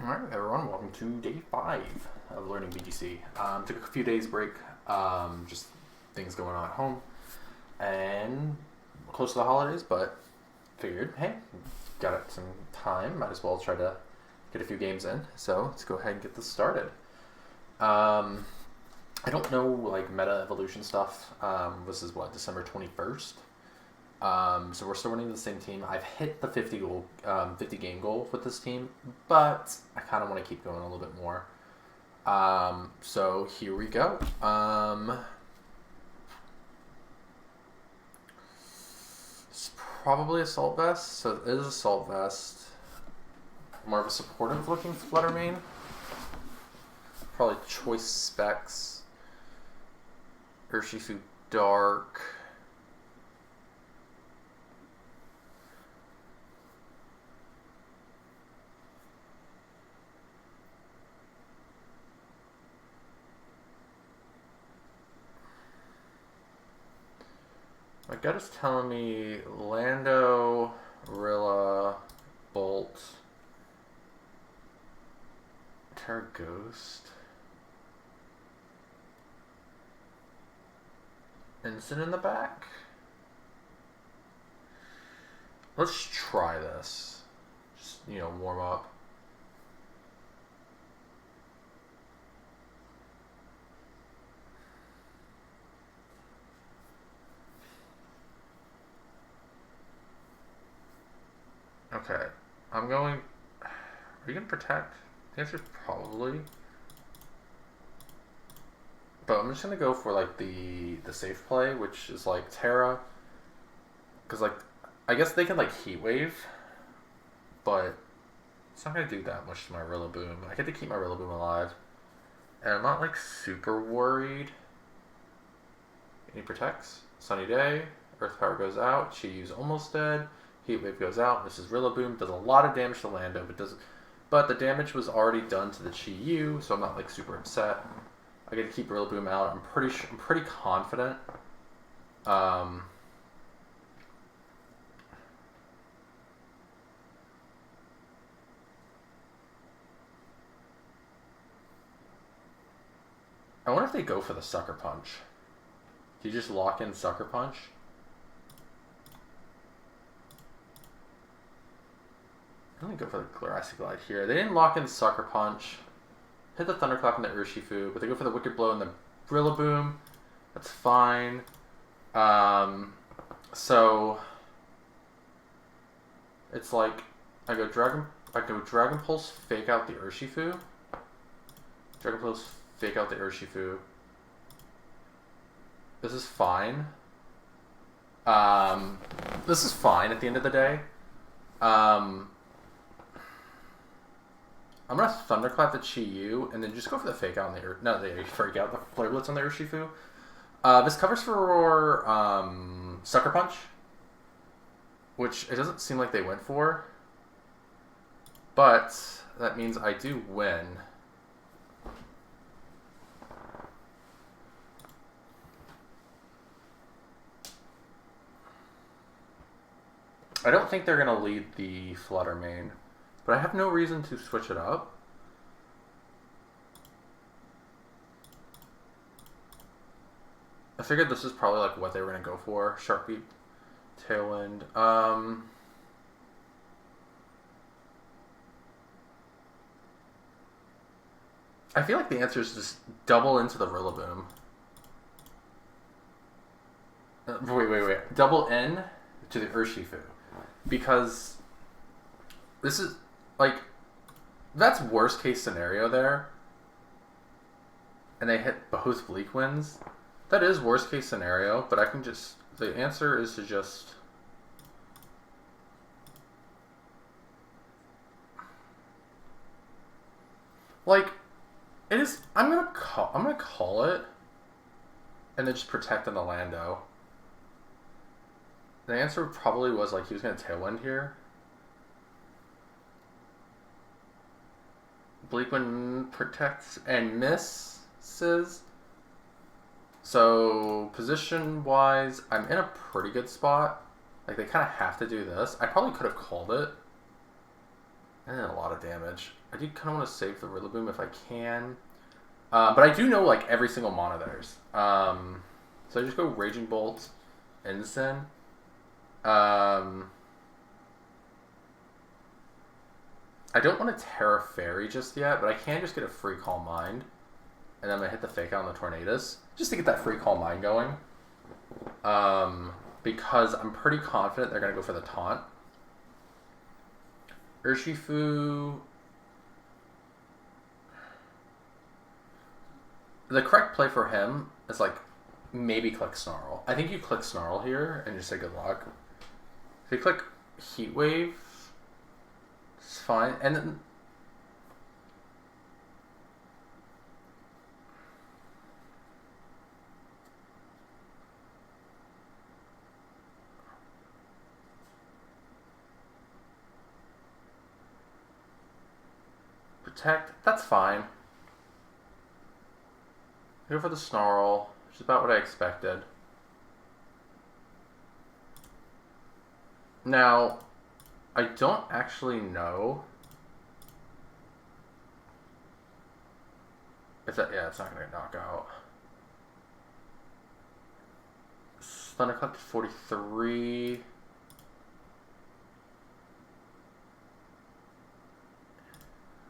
Alright everyone, welcome to day 5 of learning VGC. Took a few days break, just things going on at home, and close to the holidays, but figured, hey, got some time, might as well try to get a few games in, so let's go ahead and get this started. I don't know, like, meta evolution stuff. This is what, December 21st? So we're still running the same team. I've hit the 50 game goal with this team, but I kind of want to keep going a little bit more. So here we go. It's probably Assault Vest, so it is Assault Vest. More of a supportive looking Flutter main. Probably choice specs. Urshifu Dark. My gut is telling me Lando, Rilla, Bolt, Terra Ghost, Ensign in the back. Let's try this. Just, warm up. Okay, I'm going. Are you gonna protect? The answer is probably. But I'm just gonna go for like the safe play, which is like Terra, because like I guess they can like Heat Wave, but it's not gonna do that much to my Rillaboom. I get to keep my Rillaboom alive, and I'm not like super worried. He protects. Sunny Day. Earth Power goes out. Chiyu's almost dead. Heat Wave goes out. This is Rillaboom. Does a lot of damage to Lando, but the damage was already done to the Chiyu, so I'm not like super upset. I get to keep Rillaboom out. I'm pretty confident. I wonder if they go for the Sucker Punch. Do you just lock in Sucker Punch? I'm going to go for the Glassy Glide here. They didn't lock in Sucker Punch. Hit the Thunderclap in the Urshifu, but they go for the Wicked Blow and the Rillaboom. That's fine. So it's like I go Dragon Pulse, fake out the Urshifu. Dragon Pulse, fake out the Urshifu. This is fine. This is fine at the end of the day. I'm gonna Thunderclap the Chiyu and then just go for the fake out on the fake out the Flare Blitz on the Urshifu. This covers for Sucker Punch, which it doesn't seem like they went for, but that means I do win. I don't think they're gonna lead the Flutter main. But I have no reason to switch it up. I figured this is probably like what they were going to go for. Shark Beat, Tailwind. I feel like the answer is just double into the Rillaboom. Wait. Double in to the Urshifu. Because this is... like, that's worst case scenario there. And they hit both Bleak Winds. That is worst case scenario, but I can just... the answer is to just... like, it is... I'm gonna call it. And then just protect on the Lando. The answer probably was like he was gonna Tailwind here. Bleakwind protects and misses. So position-wise, I'm in a pretty good spot. Like, they kind of have to do this. I probably could have called it And a lot of damage. I do kind of want to save the Rillaboom if I can. But I do know, like, every single mana theirs. So I just go Raging Bolt, Ensign. I don't want to Terra Fairy just yet, but I can just get a free Calm Mind. And then I'm going to hit the Fake Out on the Tornadus. Just to get that free Calm Mind going. Because I'm pretty confident they're going to go for the Taunt. Urshifu. The correct play for him is like maybe click Snarl. I think you click Snarl here and just say good luck. If you click Heat Wave, it's fine. And then Protect, that's fine. Go for the Snarl, which is about what I expected. Now, I don't actually know if that, yeah, it's not going to knock out. Thunderclap to 43.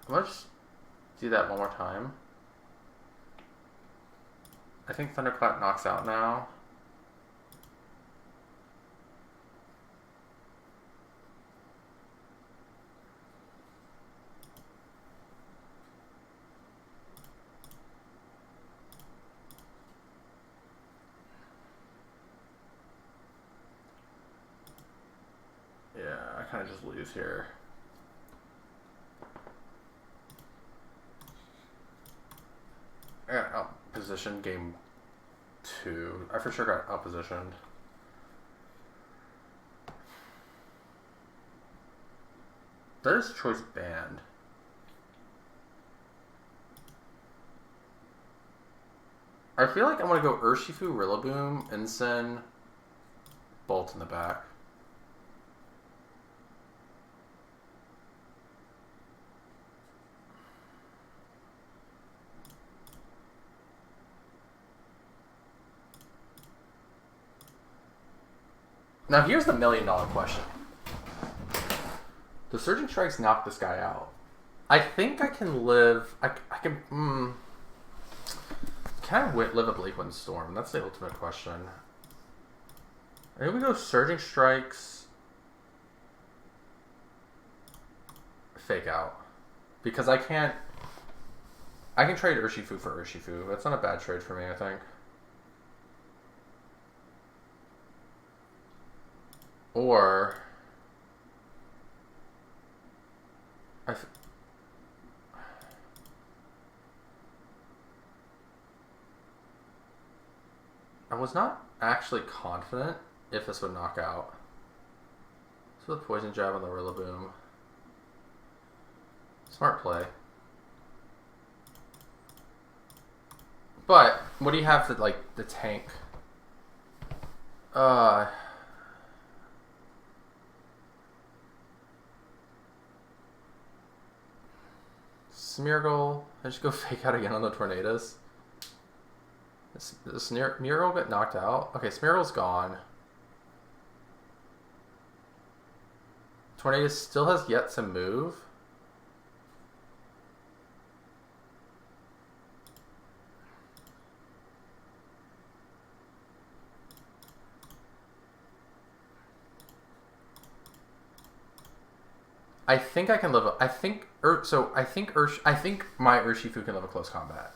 I'm going to just do that one more time. I think Thunderclap knocks out now. Yeah, I kind of just lose here. I got outpositioned game 2. I for sure got outpositioned. That is choice banned. I feel like I'm going to go Urshifu, Rillaboom, Ensign, Bolt in the back. Now here's the $1 million question. Do Surging Strikes knock this guy out? I think I can live... I can... Can I live a Bleak Wind Storm? That's the ultimate question. And here we go Surging Strikes... Fake Out. Because I can't... I can trade Urshifu for Urshifu. That's not a bad trade for me, I think. Or I was not actually confident if this would knock out. So the Poison Jab on the Rillaboom. Smart play. But what do you have to, like, the tank? Smeargle. I just go Fake Out again on the Tornadus. Does Smeargle get knocked out? Okay, Smeargle's gone. Tornadus still has yet to move. I think I can live. I think my Urshifu can live a close combat.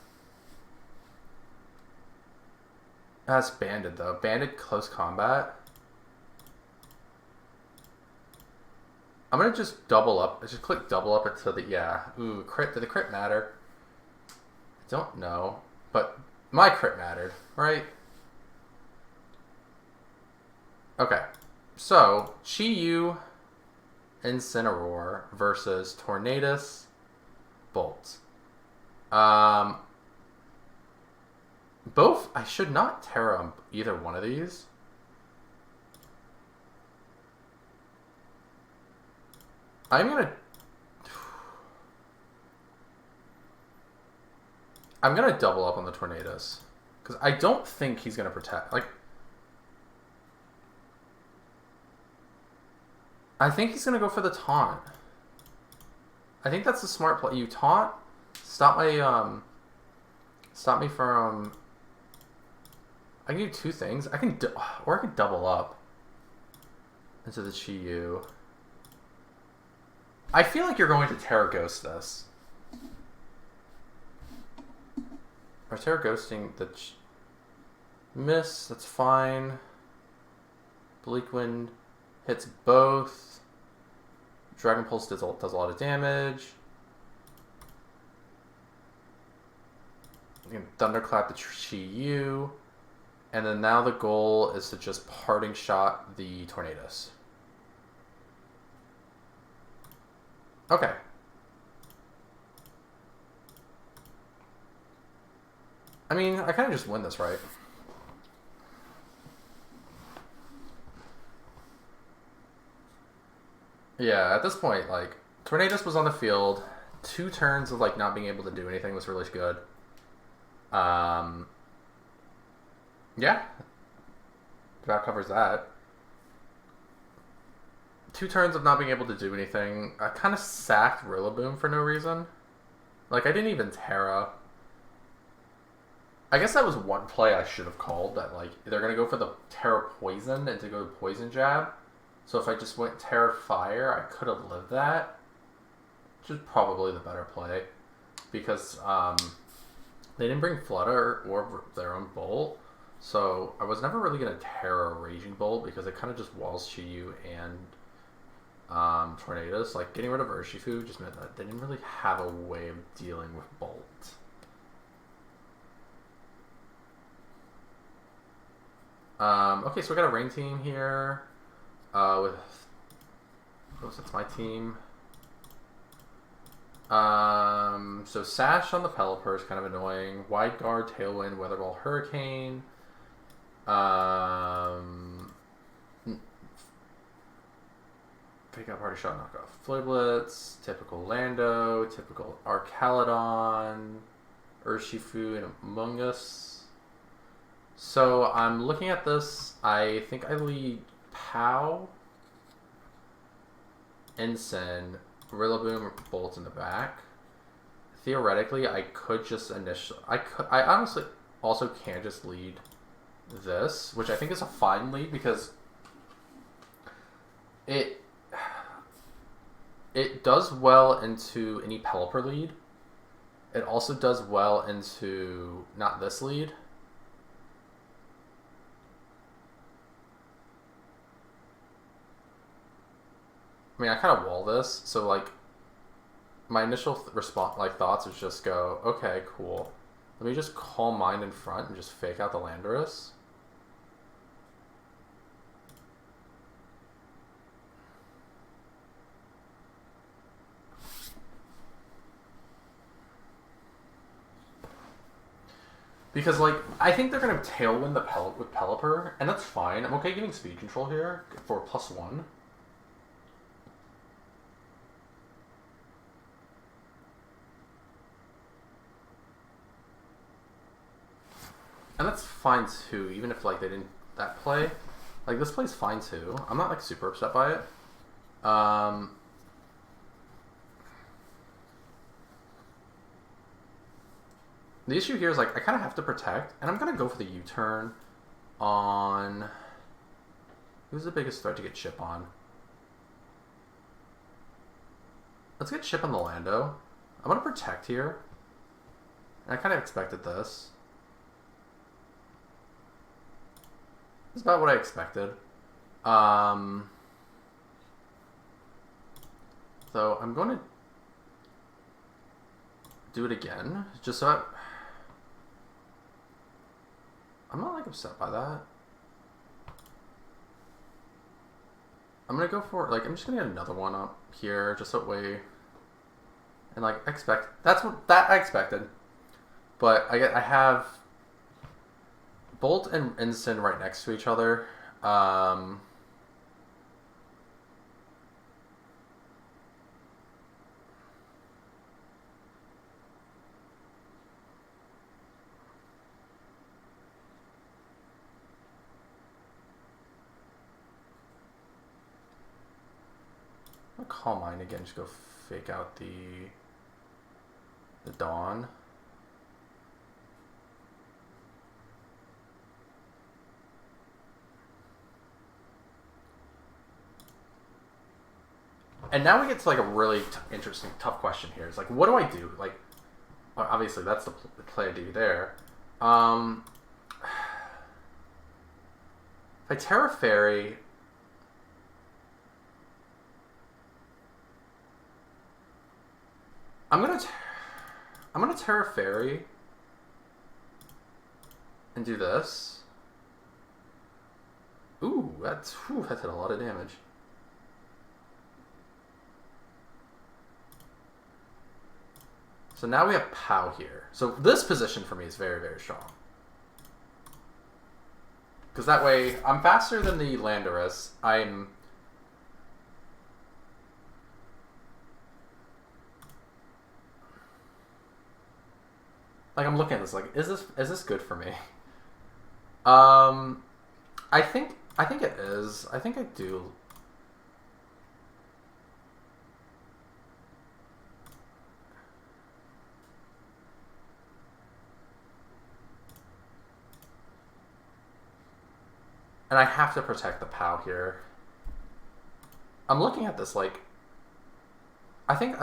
That's banded though. Banded close combat. I'm gonna just double up. Just click double up until the Ooh, crit. Did the crit matter? I don't know, but my crit mattered, right? Okay, so Chi-Yu. Incineroar versus Tornadus, Bolt. Both, I should not Terra on either one of these. I'm gonna, I'm going to double up on the Tornadoes. Because I don't think he's going to protect. Like, I think he's going to go for the taunt. I think that's the smart play. You taunt, stop me from... I can do two things. Or I can double up into the Chi-Yu. I feel like you're going to Terra Ghost this. Or Terra Ghosting the miss, that's fine. Bleak Wind hits both. Dragon Pulse does a lot of damage. You can Thunderclap the Chi-Yu. And then now the goal is to just parting shot the Tornadoes. Okay. I mean, I kind of just win this, right? Yeah, at this point, like, Tornadoes was on the field. 2 turns of, like, not being able to do anything was really good. Yeah. That covers that. 2 turns of not being able to do anything. I kind of sacked Rillaboom for no reason. Like, I didn't even Terra. I guess that was one play I should have called. That, like, they're going to go for the Terra Poison and to go to Poison Jab. So if I just went Terra Fire, I could have lived that. Which is probably the better play. Because they didn't bring Flutter or their own Bolt. So I was never really going to Terra Raging Bolt because it kind of just walls Chi-Yu and Tornadoes. Like, getting rid of Urshifu just meant that they didn't really have a way of dealing with Bolt. Okay, so we got a rain team here. With... Oh, that's my team. So Sash on the Pelipper is kind of annoying. Wide Guard, Tailwind, Weather Ball, Hurricane. Pick up Party Shot, knock off Flare-Blitz, typical Lando, typical Arcalodon, Urshifu, and Among Us. So I'm looking at this. I think I lead Pow, Ensign, Rillaboom, Bolt in the back. Theoretically, I could just I honestly also can just lead this, which I think is a fine lead because it does well into any Pelipper lead. It also does well into not this lead. I mean, I kind of wall this, so like my initial thoughts is just go, okay, cool. Let me just call mine in front and just fake out the Landorus. Because, like, I think they're going to Tailwind with Pelipper, and that's fine. I'm okay getting speed control here for +1. And that's fine too, even if, like, they didn't that play. Like, this play's fine too. I'm not, like, super upset by it. The issue here is, like, I kind of have to protect, and I'm going to go for the U-turn on... Who's the biggest threat to get chip on? Let's get chip on the Lando. I'm going to protect here. And I kind of expected this. This is about what I expected. So I'm going to do it again, just so I'm not, like, upset by that. I'm gonna go for, like, I'm just gonna get another one up here, just so way, and, like, that's what I expected. But I have Bolt and Ensign right next to each other. call mine again. Just go fake out the Dawn. And now we get to like a really interesting, tough question here. It's like, what do I do? Like, obviously that's the play I do there. If I Terra Fairy, I'm gonna Terra Fairy and do this. Ooh, that hit a lot of damage. So now we have POW here. So this position for me is very, very strong. Because that way, I'm faster than the Landorus. I'm... Like, I'm looking at this, like, is this good for me? I think it is. I think I do. And I have to protect the POW here. I'm looking at this like... I think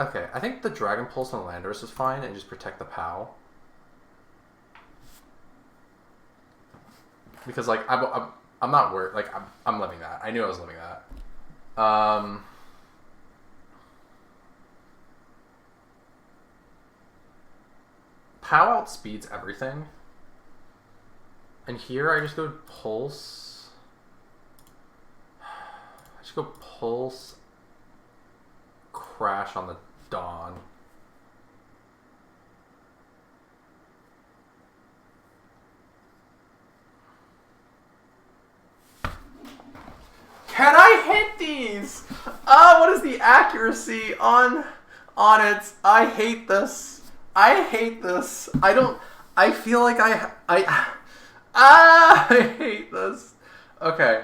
the Dragon Pulse on Landorus is fine and just protect the POW. Because, like, I'm not worried. Like, I'm living that. I knew I was living that. POW outspeeds everything. And here I just go Pulse... Go Pulse, Crash on the Dawn. Can I hit these? What is the accuracy on it? I hate this. I hate this. I feel like I hate this. Okay.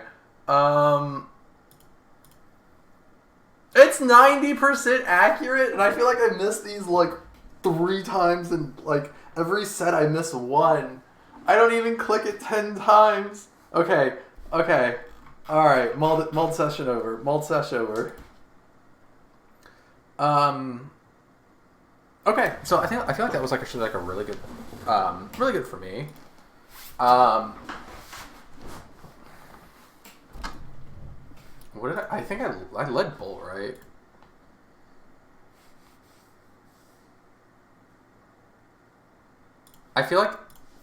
It's 90% accurate, and I feel like I missed these, like, 3 times, and, like, every set I miss 1. I don't even click it 10 times. Okay. Alright, mulled session over. Okay, so I feel like that was, like, actually, like, a really good for me. What did I think I led Bolt, right? I feel like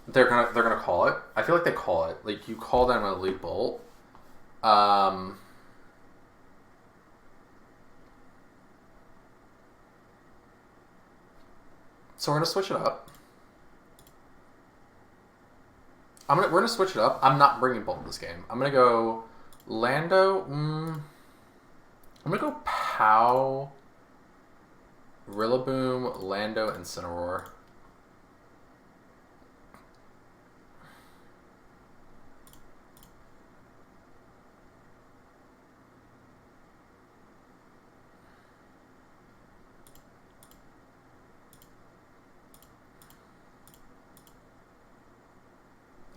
they're gonna call it. I feel like they call it. Like, you call them a lead Bolt. So we're gonna switch it up. We're gonna switch it up. I'm not bringing Bolt in this game. I'm gonna go Lando. I'm gonna go POW, Rillaboom, Lando, and Incineroar.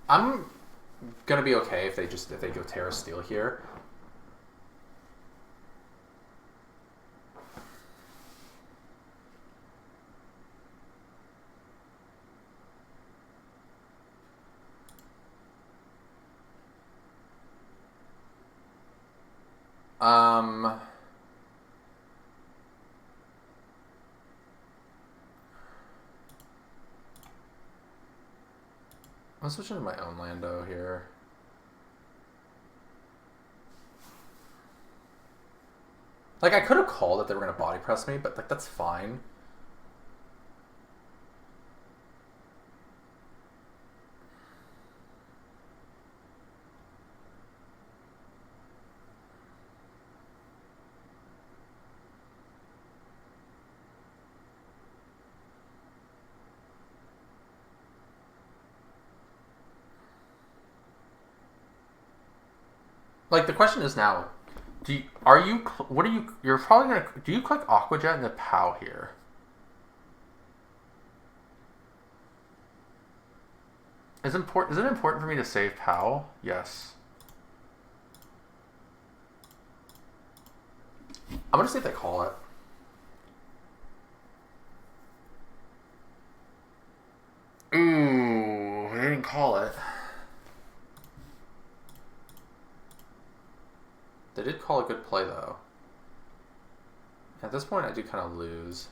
I'm gonna be okay if they go Terra Steel here. I'm switching to my own Lando here. Like, I could have called that they were going to body press me, but, like, that's fine. Like, the question is now, What are you? You're probably gonna. Do you click Aquajet and the POW here? Is it important for me to save POW? Yes. I'm gonna see if they call it. Ooh, they didn't call it. They did call a good play though. At this point, I do kind of lose.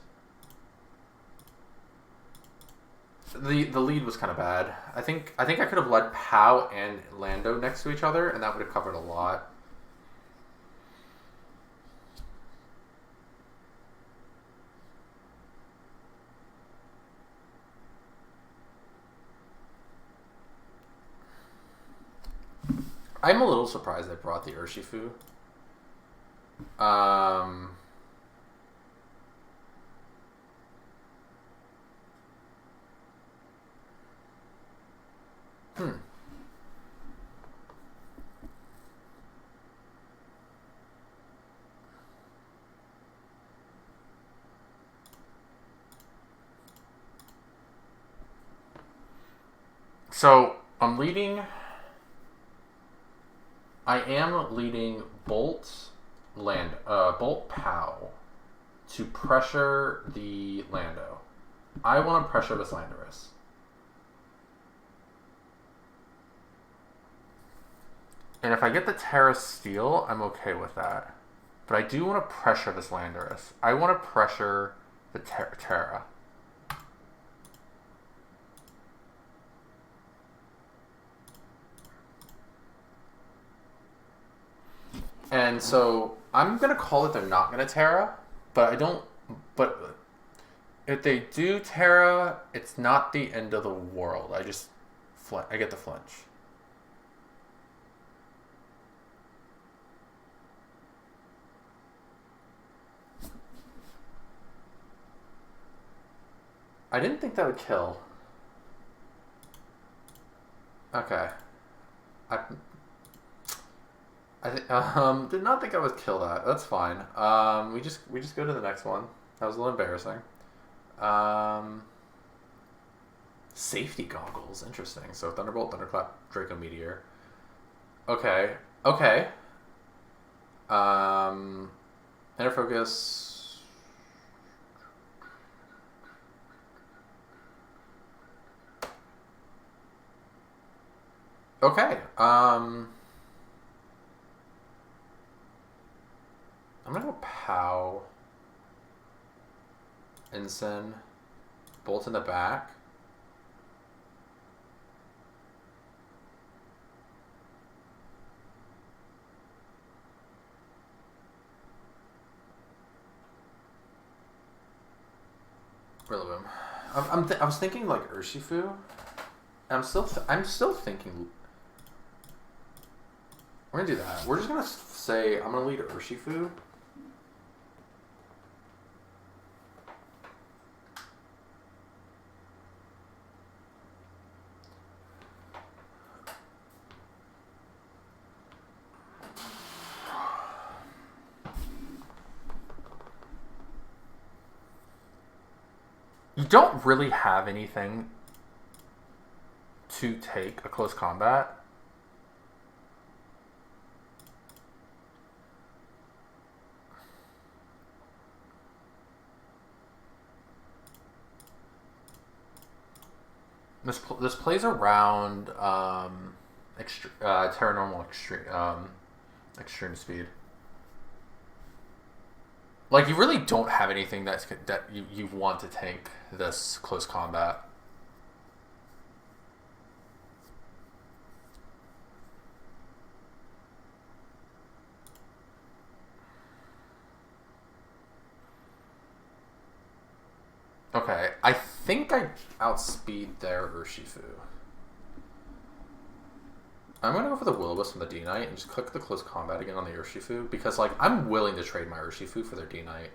The lead was kind of bad. I think I could have led POW and Lando next to each other, and that would have covered a lot. I'm a little surprised they brought the Urshifu. So I'm leading. I am leading Bolt POW to pressure the Lando. I want to pressure this Landorus. And if I get the Terra Steel, I'm okay with that. But I do want to pressure this Landorus. I want to pressure the Terra. And so I'm going to call that they're not going to Terra, but I don't. But if they do Terra, it's not the end of the world. I get the flinch. I didn't think that would kill. Okay. Did not think I would kill that. That's fine. We just go to the next one. That was a little embarrassing. Safety goggles. Interesting. So Thunderbolt, Thunderclap, Draco Meteor. Okay. Okay. Inner Focus. Okay. I'm gonna go POW. Ensign. Bolt in the back. Rillaboom. I was thinking like Urshifu. I'm still thinking. We're gonna do that. We're just gonna say I'm gonna lead Urshifu. You don't really have anything to take a close combat. This plays around Terra Normal extreme speed. Like, you really don't have anything that you want to tank this close combat. Okay, I think I outspeed their Urshifu. I'm going to go for the Will-O-Wisp from the D-Knight and just click the close combat again on the Urshifu because, like, I'm willing to trade my Urshifu for their D-Knight.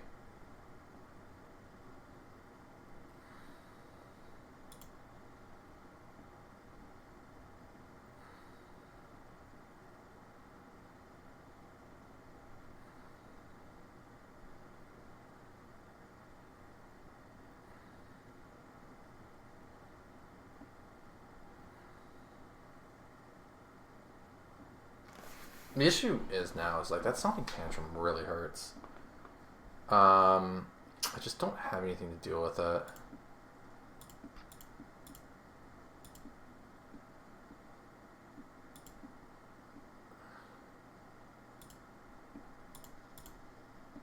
The issue is now is like that stomping tantrum really hurts. I just don't have anything to deal with it.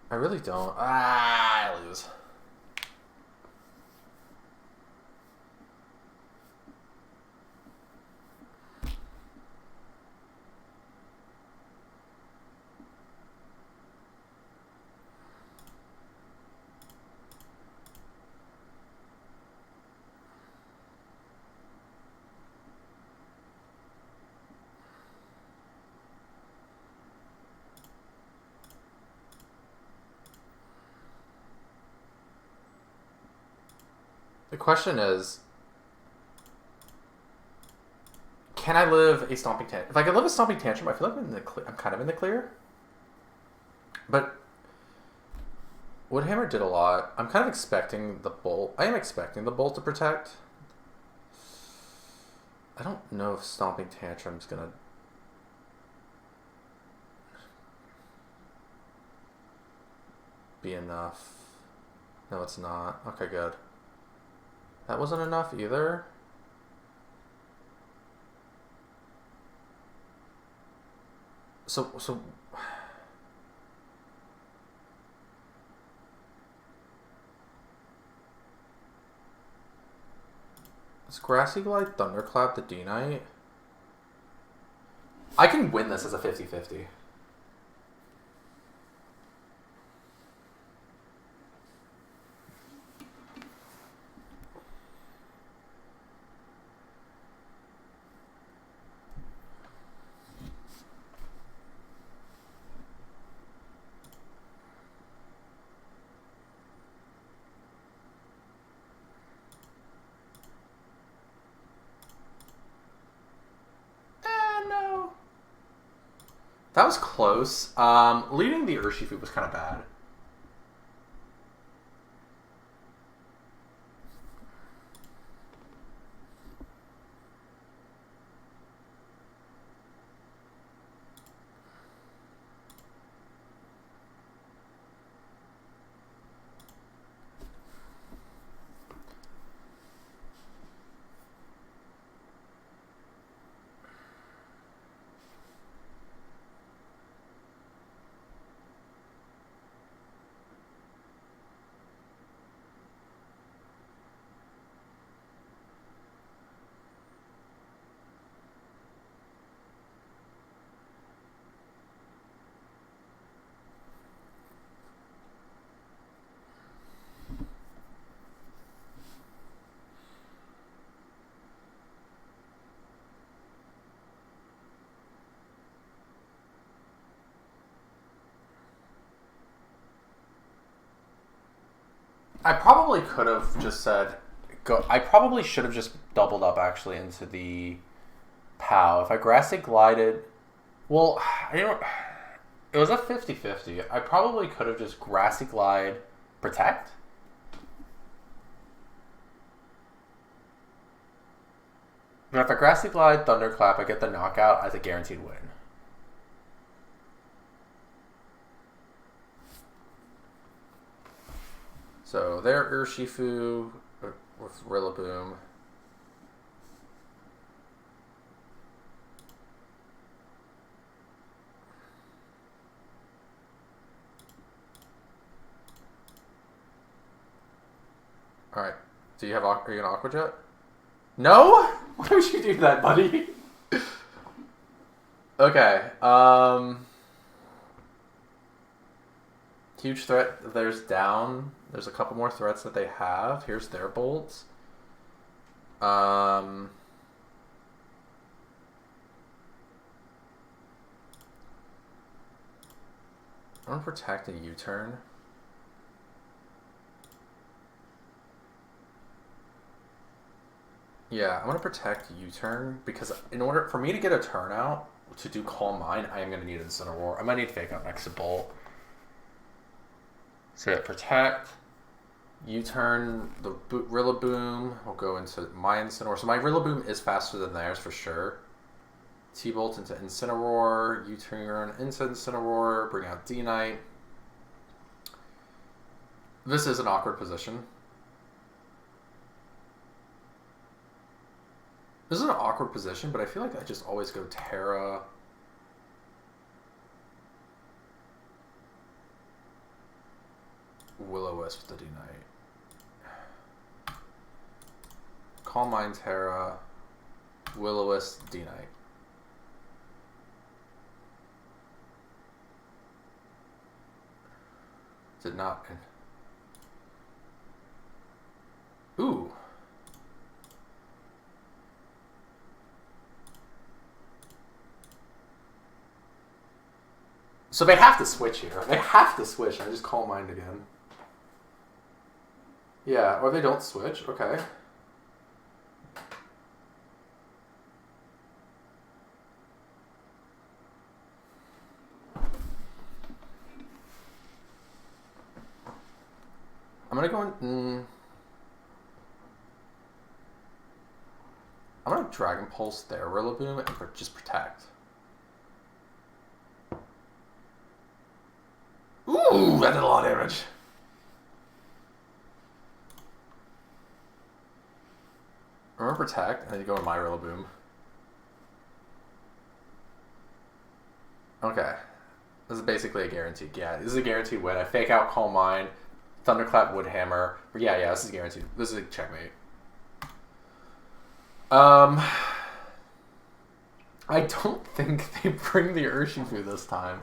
I really don't. I lose. The question is, can I live a stomping tantrum? If I could live a stomping tantrum, I feel like I'm kind of in the clear. But Woodhammer did a lot. I'm kind of expecting the bolt. I am expecting the bolt to protect. I don't know if stomping tantrum's gonna be enough. No, it's not. Okay, good. That wasn't enough either. So is Grassy Glide Thunderclap the D-Knight? I can win this as a 50-50. That was close. Leading the Urshifu was kind of bad. I probably could have just said, go. I probably should have just doubled up actually into the POW. If I Grassy Glided, well, I don't. It was a 50-50. I probably could have just Grassy Glide, Protect. But if I Grassy Glide, Thunderclap, I get the knockout as a guaranteed win. So there, Urshifu with Rillaboom. All right. Do you have? Are you an Aqua Jet? No. Why would you do that, buddy? Okay. Huge threat. There's down. There's a couple more threats that they have. Here's their bolts. I'm gonna protect a U-turn. Yeah, I'm gonna protect U-turn because in order for me to get a turn out to do Calm Mind, I am gonna need Incineroar. I might need Fake Out next to Bolt. So yeah, protect, U-turn, the Rillaboom will go into my Incineroar. So my Rillaboom is faster than theirs for sure. T-Bolt into Incineroar, U-turn into Incineroar, bring out D-Knight. This is an awkward position. This is an awkward position, but I feel like I just always go Terra. Will-O-Wisp with the D-Knight. Calm Mind, Terra. Will-O-Wisp, D-Knight. Did not. Ooh. So they have to switch here. They have to switch. I just Calm Mind again. Yeah, or they don't switch. Okay. I'm gonna go in. I'm gonna Dragon Pulse there, Rillaboom, and just protect. Ooh, that did a lot of damage. I'm gonna protect, and then you go with my Rillaboom. Okay. This is basically a guaranteed. Yeah, this is a guaranteed win. I fake out Calm Mind, Thunderclap, Woodhammer. Yeah, this is guaranteed. This is a checkmate. I don't think they bring the Urshifu this time.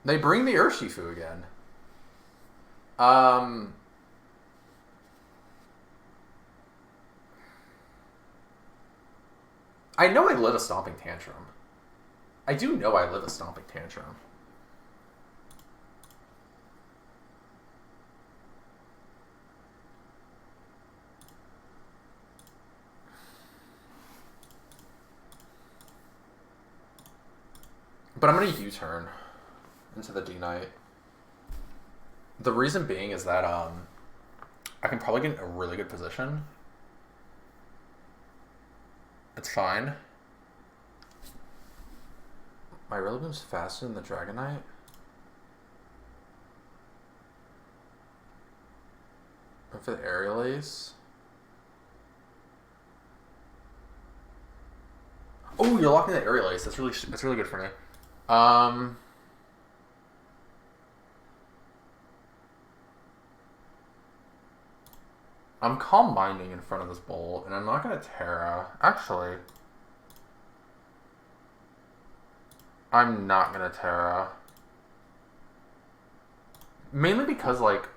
They bring the Urshifu again. I know I live a Stomping Tantrum. I do know I live a Stomping Tantrum. But I'm going to U-turn into the D-Knight. The reason being is that I can probably get in a really good position. It's fine. My Rillaboom's faster than the Dragonite. And for the Aerial Ace. Oh, you're locking the Aerial Ace. That's really good for me. I'm Calm Minding in front of this Bolt, and I'm not gonna Terra. Actually, I'm not gonna Terra. Mainly because, like,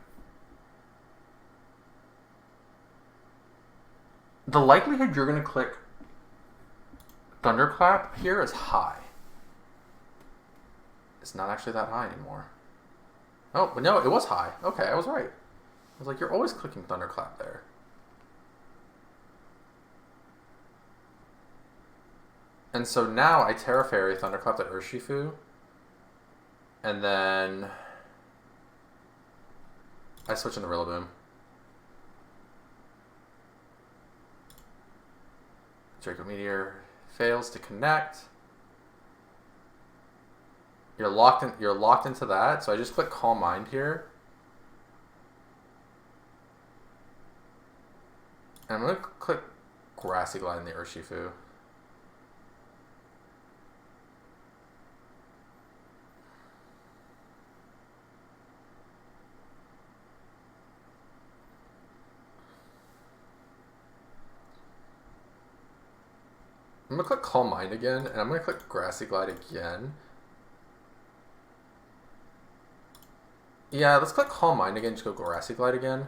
the likelihood you're gonna click Thunderclap here is high. It's not actually that high anymore. Oh, but no, it was high. Okay, I was right. I was like, you're always clicking Thunderclap there. And so now I Terra Fairy, Thunderclap to Urshifu. And then I switch into Rillaboom. Draco Meteor fails to connect. You're locked into that, so I just click Calm Mind here. And I'm gonna click Grassy Glide in the Urshifu. I'm gonna click Calm Mind again, and I'm gonna click Grassy Glide again. Yeah, let's click Calm Mind again, just go Grassy Glide again.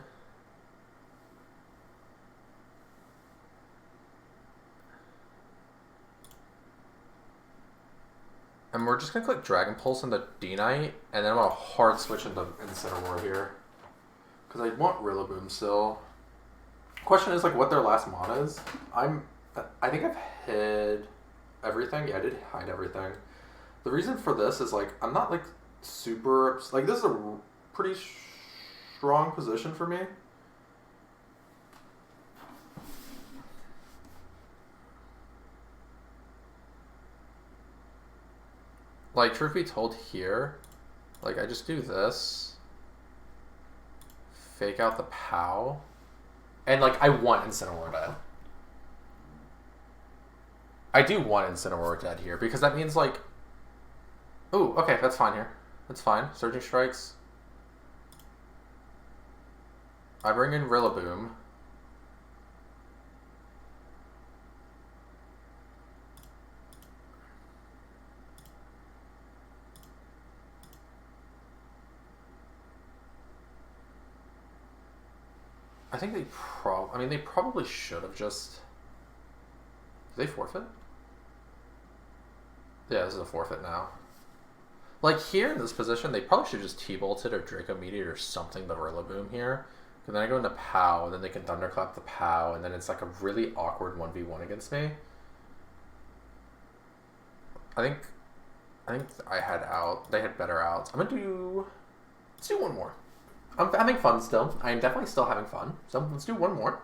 And we're just gonna click Dragon Pulse into D-Knight, and then I'm gonna hard switch into Incineroar here. Because I want Rillaboom still. Question is, like, what their last mana is. I think I've hid everything. Yeah, I did hide everything. The reason for this is, like, I'm not, like, super... Like, this is a pretty strong position for me. Like, truth be told here, like, I just do this. Fake out the POW. And, like, I want Instant Aurora Dead. I do want Instant Aurora Dead here, because that means, like... Ooh, okay, that's fine here. That's fine. Surging Strikes. I bring in Rillaboom. I think they they probably should have just... Did they forfeit? Yeah, this is a forfeit now. Like, here in this position, they probably should just T-bolted or Draco Meteor or something the Rillaboom here. And then I go into POW, and then they can Thunderclap the POW, and then it's like a really awkward 1v1 against me. I think I had out. They had better outs. I'm gonna do... Let's do one more. I'm having fun still. I am definitely still having fun. So let's do one more,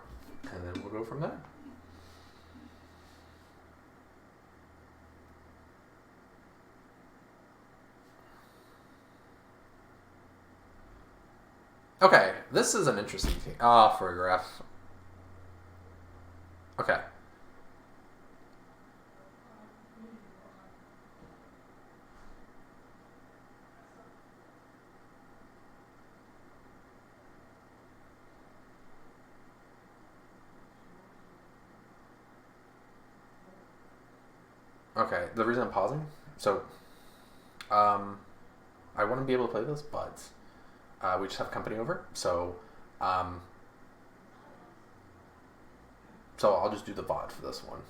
and then we'll go from there. Okay, this is an interesting thing. Ah, for a graph. Okay. Okay, the reason I'm pausing, so, I want to be able to play this, but we just have company over, so I'll just do the VOD for this one.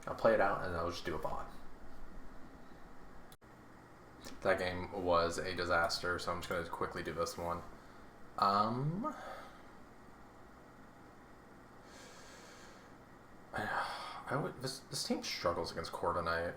I'll play it out, and I'll just do a VOD. That game was a disaster, so I'm just going to quickly do this one. This team struggles against Corviknight.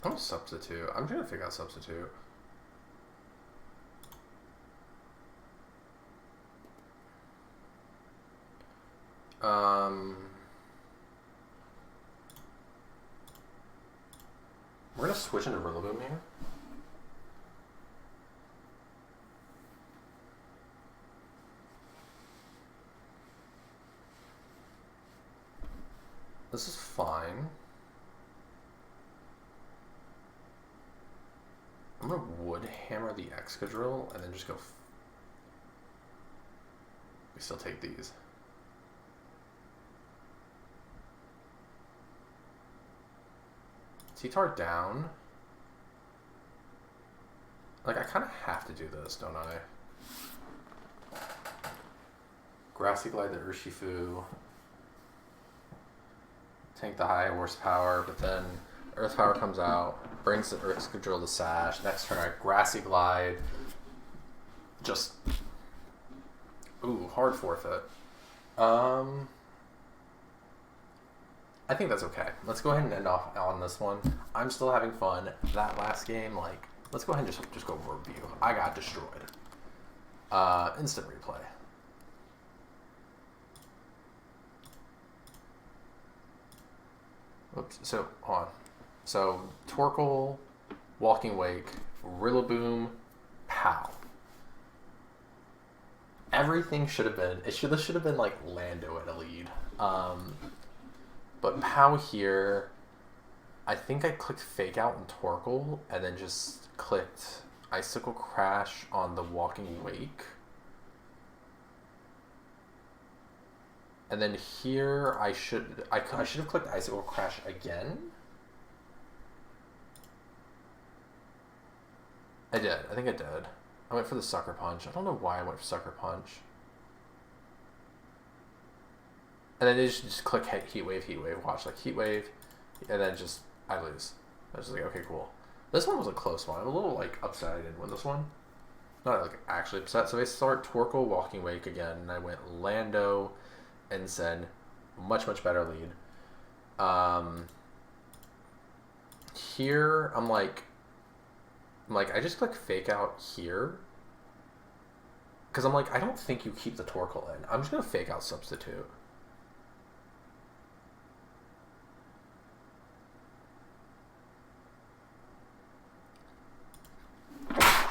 I'm substitute. I'm trying to figure out substitute. We're gonna switch into Rillaboom here. This is fine. I'm gonna Wood Hammer the Excadrill and then just go. We still take these. T-Tar down. Like, I kind of have to do this, don't I? Grassy Glide the Urshifu. Tank the high horsepower, but then Earth Power comes out, brings the Excadrill to Sash. Next turn, I Grassy Glide. Just... Ooh, hard forfeit. I think that's okay. Let's go ahead and end off on this one. I'm still having fun. That last game, like, let's go ahead and just go over review. I got destroyed. Instant replay. Oops. So, hold on. So, Torkoal, Walking Wake, Rillaboom, POW. Everything should have been... This should have been, like, Lando at a lead. But POW here, I think I clicked Fake Out on Torkoal, and then just clicked Icicle Crash on the Walking Wake. And then here, I should have clicked Icicle Crash again. I did. I think I did. I went for the Sucker Punch. I don't know why I went for Sucker Punch. And then they just click Heat Wave, watch, like Heat Wave, and then just, I lose. I was just like, okay, cool. This one was a close one. I'm a little, like, upset I didn't win this one. Not, like, actually upset. So I start Torkoal, Walking Wake again, and I went Lando, Ensign, much, much better lead. Here, I'm like, I just click Fake Out here. Because I'm like, I don't think you keep the Torkoal in. I'm just going to Fake Out Substitute.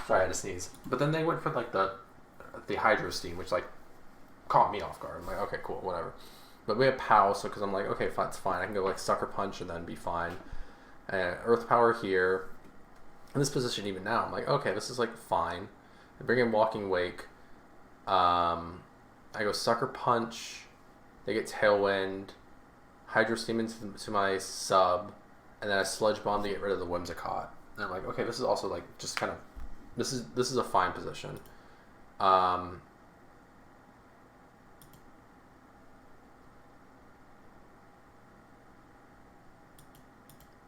Sorry, I had to sneeze. But then they went for like the Hydro Steam, which like caught me off guard. I'm like, okay, cool, whatever. But we have POW, so because I'm like, okay, fine, it's fine. I can go like Sucker Punch and then be fine. Earth Power here. In this position even now, I'm like, okay, this is like fine. I bring in Walking Wake. I go Sucker Punch. They get Tailwind. Hydro Steam into my sub. And then I Sludge Bomb to get rid of the Whimsicott. And I'm like, okay, this is also like just kind of, this is a fine position.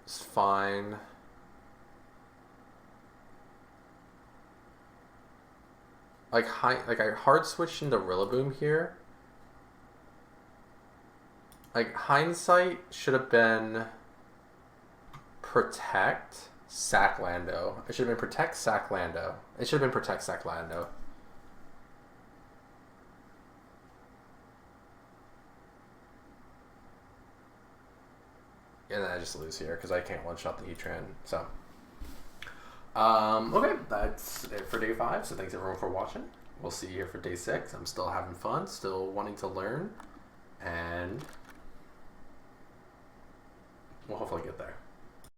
It's fine. Like I hard switched into Rillaboom here. Like hindsight should have been Protect, Sack Lando. It should have been Protect, Sack Lando. It should have been Protect, Sack Lando. And then I just lose here because I can't one-shot the Heatran. So, okay, that's it for day 5. So thanks everyone for watching. We'll see you here for day 6. I'm still having fun, still wanting to learn, and we'll hopefully get there.